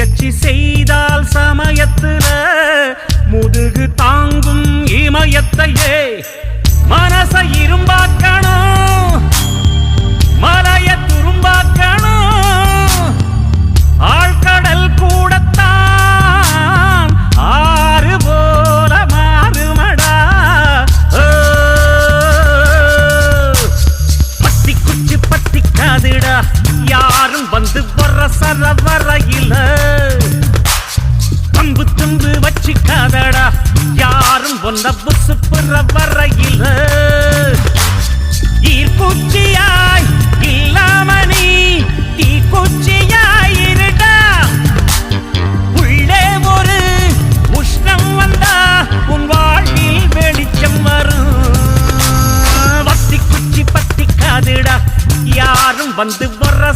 முயற்சி செய்தால் சமயத்துல முதுகு தாங்கும் இமயத்தையே மனச இரும்பாக்கணும் மலைய துரும்பாக்கணும் ஆழ்கடல் கூடத்தான் ஆறு போல மாறுமடா பத்தி குச்சி பத்திக்காதுடா யாரும் வந்து வர சரவரையில பம்பு தும்பு வச்சிக்காதடா யாரும் ஒன்ன புசு புற வரையில ஈர்ப்பூச்சியா